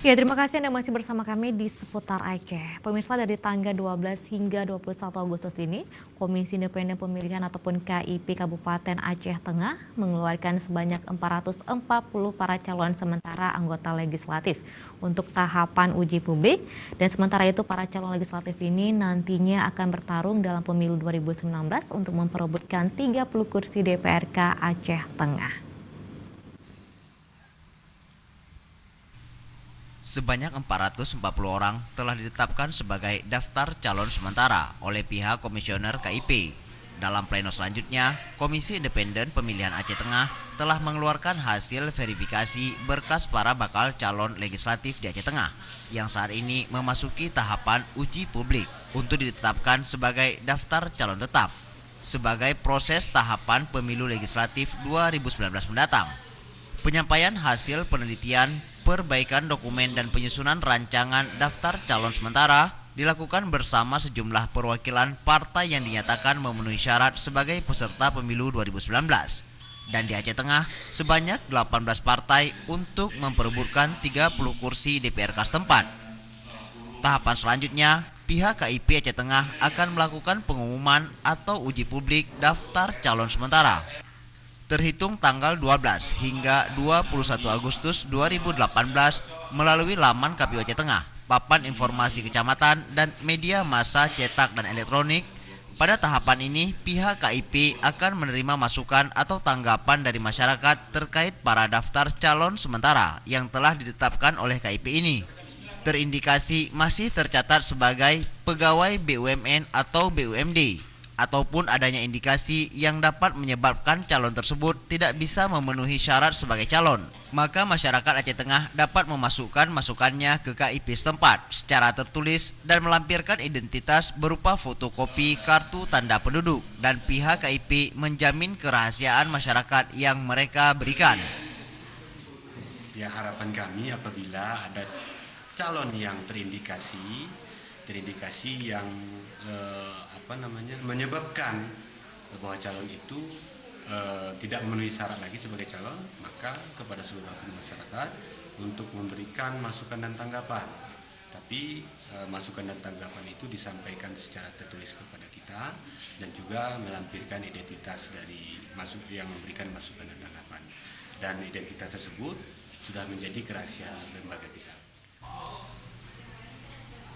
Ya, terima kasih Anda masih bersama kami di Seputar Aceh. Pemirsa, dari tanggal 12 hingga 21 Agustus ini, Komisi Independen Pemilihan ataupun KIP Kabupaten Aceh Tengah mengeluarkan sebanyak 440 para calon sementara anggota legislatif untuk tahapan uji publik. Dan sementara itu para calon legislatif ini nantinya akan bertarung dalam pemilu 2019 untuk memperebutkan 30 kursi DPRK Aceh Tengah. Sebanyak 440 orang telah ditetapkan sebagai daftar calon sementara oleh pihak komisioner KIP. Dalam pleno selanjutnya, Komisi Independen Pemilihan Aceh Tengah telah mengeluarkan hasil verifikasi berkas para bakal calon legislatif di Aceh Tengah yang saat ini memasuki tahapan uji publik untuk ditetapkan sebagai daftar calon tetap sebagai proses tahapan pemilu legislatif 2019 mendatang. Penyampaian hasil penelitian, perbaikan dokumen dan penyusunan rancangan daftar calon sementara dilakukan bersama sejumlah perwakilan partai yang dinyatakan memenuhi syarat sebagai peserta pemilu 2019. Dan di Aceh Tengah sebanyak 18 partai untuk memperebutkan 30 kursi DPRK setempat. Tahapan selanjutnya, pihak KIP Aceh Tengah akan melakukan pengumuman atau uji publik daftar calon sementara terhitung tanggal 12 hingga 21 Agustus 2018 melalui laman KPU Aceh Tengah, papan informasi kecamatan, dan media massa cetak dan elektronik. Pada tahapan ini, pihak KIP akan menerima masukan atau tanggapan dari masyarakat terkait para daftar calon sementara yang telah ditetapkan oleh KIP ini. Terindikasi masih tercatat sebagai pegawai BUMN atau BUMD, ataupun adanya indikasi yang dapat menyebabkan calon tersebut tidak bisa memenuhi syarat sebagai calon, maka masyarakat Aceh Tengah dapat memasukkan masukannya ke KIP setempat secara tertulis dan melampirkan identitas berupa fotokopi kartu tanda penduduk, dan pihak KIP menjamin kerahasiaan masyarakat yang mereka berikan. Ya, harapan kami apabila ada calon yang terindikasi yang menyebabkan bahwa calon itu tidak memenuhi syarat lagi sebagai calon, maka kepada seluruh masyarakat untuk memberikan masukan dan tanggapan. Tapi masukan dan tanggapan itu disampaikan secara tertulis kepada kita dan juga melampirkan identitas dari yang memberikan masukan dan tanggapan. Dan identitas tersebut sudah menjadi kerahasiaan lembaga kita.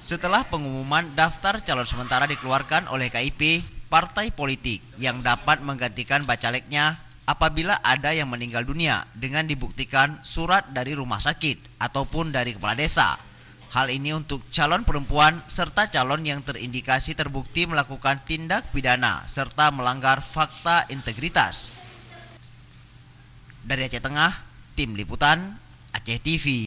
Setelah pengumuman daftar calon sementara dikeluarkan oleh KIP, partai politik yang dapat menggantikan bacaleknya apabila ada yang meninggal dunia dengan dibuktikan surat dari rumah sakit ataupun dari kepala desa. Hal ini untuk calon perempuan serta calon yang terindikasi terbukti melakukan tindak pidana serta melanggar fakta integritas. Dari Aceh Tengah, Tim Liputan Aceh TV.